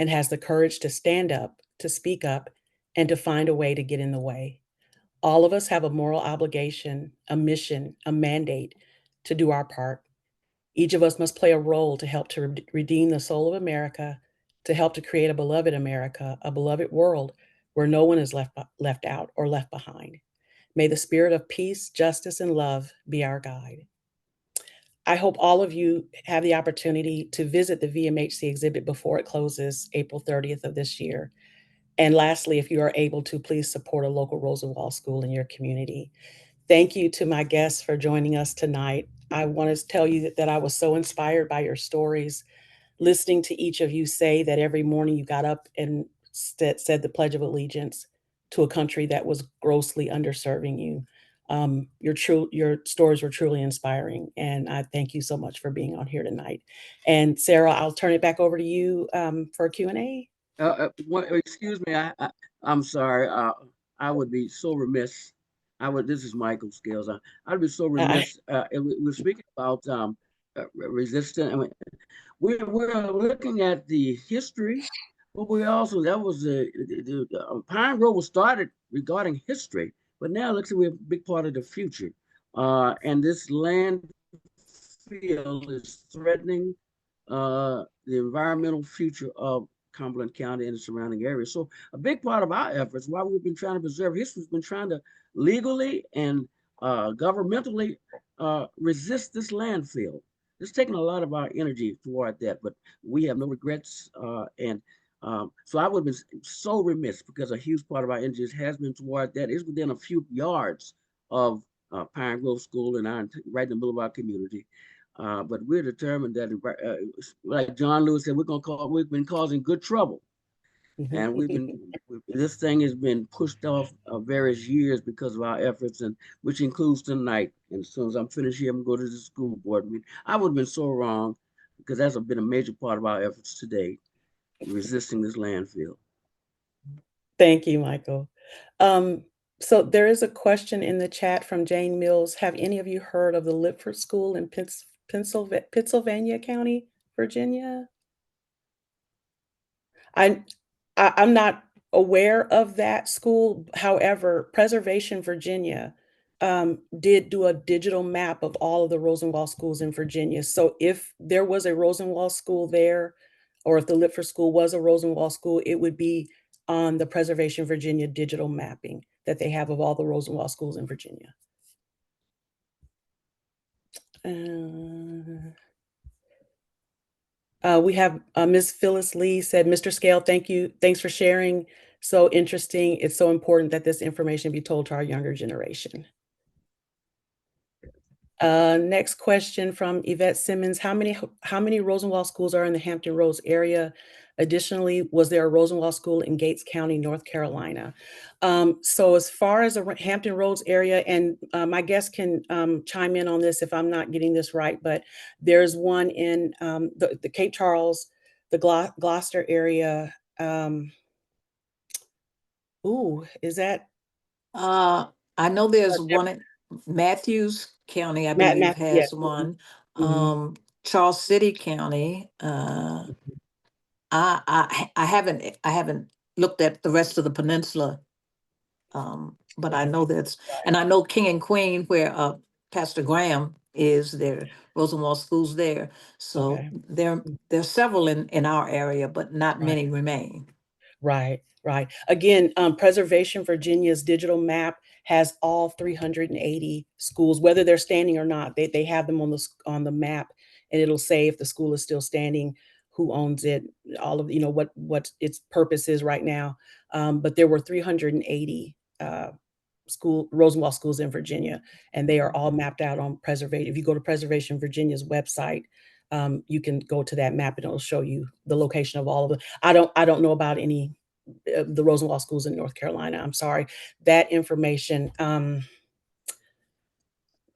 and has the courage to stand up, to speak up, and to find a way to get in the way. All of us have a moral obligation, a mission, a mandate to do our part. Each of us must play a role to help to redeem the soul of America, to help to create a beloved America, a beloved world where no one is left out or left behind. May the spirit of peace, justice, and love be our guide." I hope all of you have the opportunity to visit the VMHC exhibit before it closes April 30th of this year. And lastly, if you are able to, please support a local Rosenwald school in your community. Thank you to my guests for joining us tonight. I want to tell you that I was so inspired by your stories, listening to each of you say that every morning you got up and said the Pledge of Allegiance to a country that was grossly underserving you. Your stories were truly inspiring, and I thank you so much for being on here tonight. And Sarah, I'll turn it back over to you for a Q&A. Excuse me, I'm sorry. I would be so remiss. This is Michael Scales. I'd be so remiss. We're speaking about resistance. I mean, we're looking at the history, but that was the Pine Grove was started regarding history, but now it looks like we're a big part of the future. And this landfill is threatening the environmental future of Cumberland County and the surrounding areas. So a big part of our efforts, while we've been trying to preserve history, has been trying to legally and governmentally resist this landfill. It's taken a lot of our energy toward that, but we have no regrets. So I would have been so remiss because a huge part of our energy has been toward that. It's within a few yards of Pine Grove School and right in the middle of our community. But we're determined that, like John Lewis said, we've been causing good trouble. And this thing has been pushed off various years because of our efforts, and which includes tonight. And as soon as I'm finished here, I'm going to go to the school board meeting. I would have been so wrong because that's been a major part of our efforts today, resisting this landfill. Thank you, Michael. So there is a question in the chat from Jane Mills. Have any of you heard of the Lipford School in Pennsylvania County, Virginia? I'm not aware of that school. However, Preservation Virginia did do a digital map of all of the Rosenwald schools in Virginia. So if there was a Rosenwald school there, or if the Lipford School was a Rosenwald school, it would be on the Preservation Virginia digital mapping that they have of all the Rosenwald schools in Virginia. We have Ms. Phyllis Lee said, Mr. Scale, thank you. Thanks for sharing. So interesting. It's so important that this information be told to our younger generation. Next question from Yvette Simmons. How many Rosenwald schools are in the Hampton Roads area? Additionally, was there a Rosenwald school in Gates County, North Carolina? So as far as the Hampton Roads area, and my guest can chime in on this if I'm not getting this right, but there's one in the Cape Charles, the Gloucester area. Is that? I know there's one in Matthews County, I believe has one. Charles City County. I haven't looked at the rest of the peninsula, but I know and I know King and Queen, where Pastor Graham is there, Rosenwald schools there. So there's several in our area, but not many remain. Right. Again, Preservation Virginia's digital map has all 380 schools, whether they're standing or not. They have them on the map, and it'll say if the school is still standing, who owns it, all of what its purpose is right now. But there were 380 Rosenwald schools in Virginia, and they are all mapped out on Preservation. If you go to Preservation Virginia's website, you can go to that map and it'll show you the location of all of them. I don't know about any the Rosenwald schools in North Carolina. I'm sorry. That information,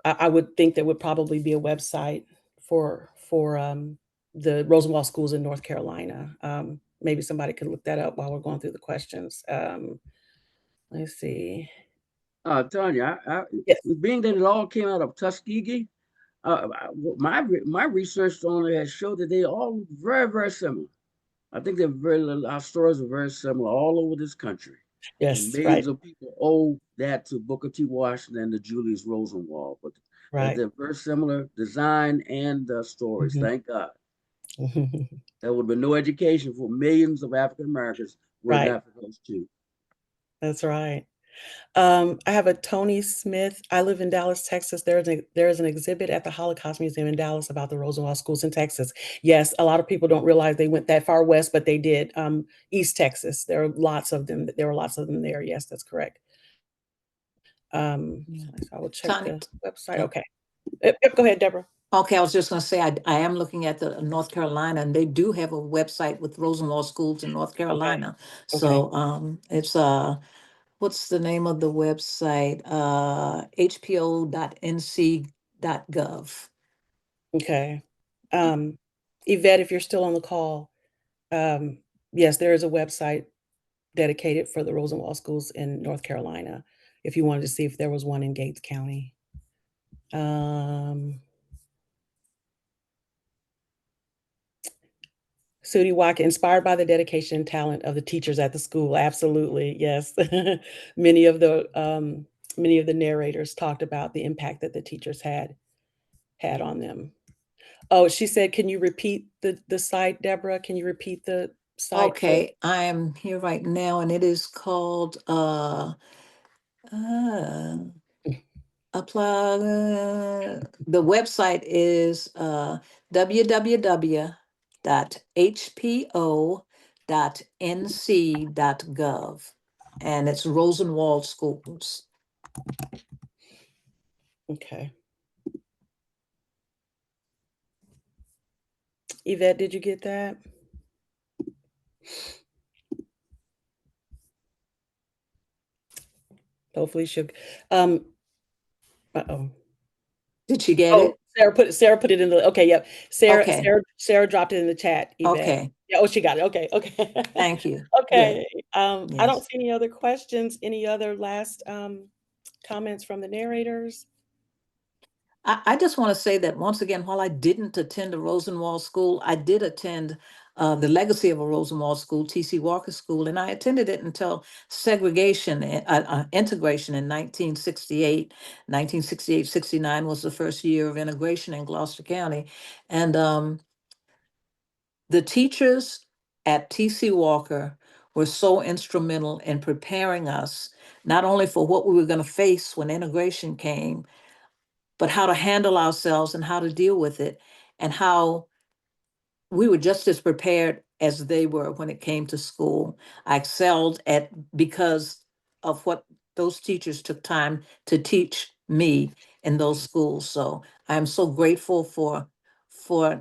I would think there would probably be a website for the Rosenwald schools in North Carolina. Maybe somebody could look that up while we're going through the questions. Let's see. Tanya, being that it all came out of Tuskegee, my research on it has showed that they all look very, very similar. I think our stories are very similar all over this country. Yes, and millions of people owe that to Booker T. Washington and to Julius Rosenwald. But they're very similar design and stories. Thank God. There would be no education for millions of African Americans were not for those two. That's right. I have a Tony Smith. I live in Dallas, Texas. There is an exhibit at the Holocaust Museum in Dallas about the Rosenwald schools in Texas. Yes, a lot of people don't realize they went that far west, but they did. East Texas. There are lots of them. There were lots of them there. Yes, that's correct. Yeah. I will check Tanya, the website. yeah. Okay. Yep, go ahead, Deborah. Okay, I was just gonna say, I am looking at the North Carolina, and they do have a website with Rosenwald schools in North Carolina. Okay. So, it's, what's the name of the website? hpo.nc.gov. Okay. Yvette, if you're still on the call, yes, there is a website dedicated for the Rosenwald schools in North Carolina, if you wanted to see if there was one in Gates County. Sudi Walker, inspired by the dedication and talent of the teachers at the school. Absolutely, yes. Many of the narrators talked about the impact that the teachers had on them. Oh, she said, can you repeat the site, Deborah? Can you repeat the site for? Okay, I am here right now, and it is called, apply, the website is, www.hpo.nc.gov, and it's Rosenwald Schools. Okay. Yvette, did you get that? Hopefully she'll, uh-oh. Did you get Oh, it? Sarah put it in the, okay, yep. Okay. Sarah dropped it in the chat, Yvette. Okay, Yeah, oh, she got it. Okay, okay. thank you. Okay. Good. I don't Yes. see any other questions. Any other last comments from the narrators? I just want to say that once again, while I didn't attend a Rosenwald school, I did attend the legacy of a Rosenwald school, T.C. Walker School, and I attended it until segregation, integration in 1968. 1968, 69 was the first year of integration in Gloucester County. And the teachers at T.C. Walker were so instrumental in preparing us, not only for what we were going to face when integration came, but how to handle ourselves and how to deal with it, and how we were just as prepared as they were when it came to school. I excelled at because of what those teachers took time to teach me in those schools. So I'm so grateful for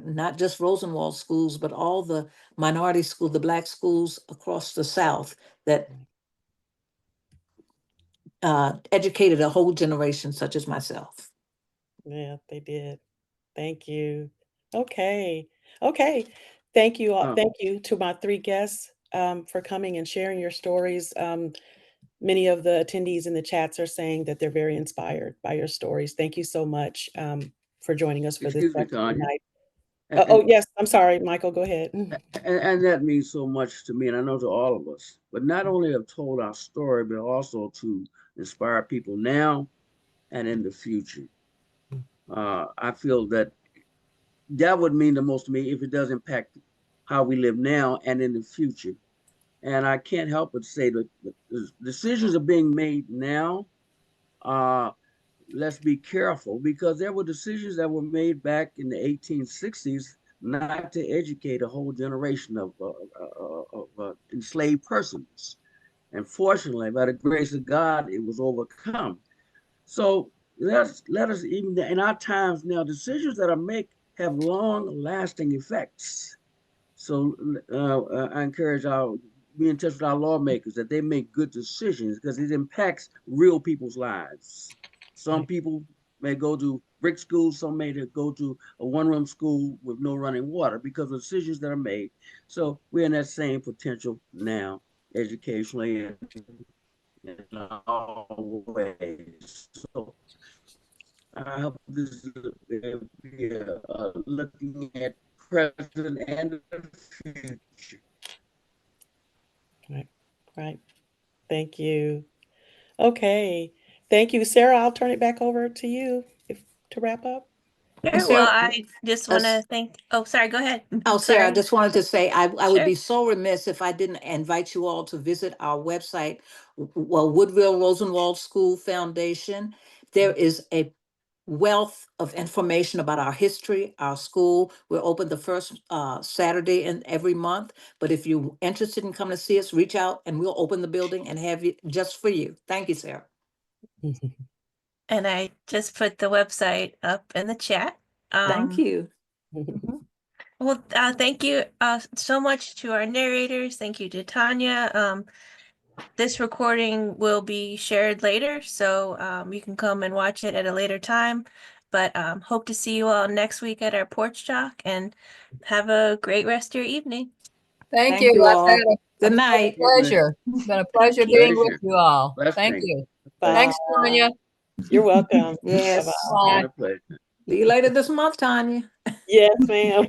not just Rosenwald schools, but all the minority schools, the Black schools across the South that educated a whole generation such as myself. Yeah, they did. Thank you. Okay. Okay. Thank you all. Thank you to my three guests for coming and sharing your stories. Many of the attendees in the chats are saying that they're very inspired by your stories. Thank you so much for joining us for this Excuse me, session Tanya. tonight. And, Oh, yes. I'm sorry, Michael. Go ahead. and that means so much to me, and I know to all of us. But not only have told our story, but also to inspire people now and in the future. I feel that that would mean the most to me if it does impact how we live now and in the future. And I can't help but say that the decisions are being made now. Let's be careful, because there were decisions that were made back in the 1860s not to educate a whole generation of enslaved persons. And fortunately, by the grace of God, it was overcome. So let us, even in our times now, decisions that are made have long lasting effects. So I encourage our be in touch with our lawmakers that they make good decisions, because it impacts real people's lives. Some people may go to brick schools, some may go to a one-room school with no running water because of decisions that are made. So we're in that same potential now, educationally and in all ways. So I hope this is looking at present and the future. Right. Right. Thank you. Okay. Thank you, Sarah. I'll turn it back over to you to wrap up. Sure. Sarah, Well, I just want to thank. Oh, sorry. Go ahead. Oh, Sarah, I just wanted to say I would Sure. be so remiss if I didn't invite you all to visit our website, Woodville Rosenwald School Foundation. There is a wealth of information about our history, our school. We're open the first Saturday in every month. But if you're interested in coming to see us, reach out and we'll open the building and have you just for you. Thank you, Sarah. And I just put the website up in the chat. Thank you. Mhm. Well, thank you so much to our narrators. Thank you to Tanya. This recording will be shared later, so you can come and watch it at a later time. But hope to see you all next week at our Porch Talk, and have a great rest of your evening. Thank Thank you. you I've all. had Good a night. pleasure. It's been a pleasure you. being with Pleasure. you all. Thank Blessing. you. Bye. Thanks, Tanya. You're welcome. Yes. Bye-bye. Bye. Been a pleasure. See you later this month, Tanya. Yes, ma'am.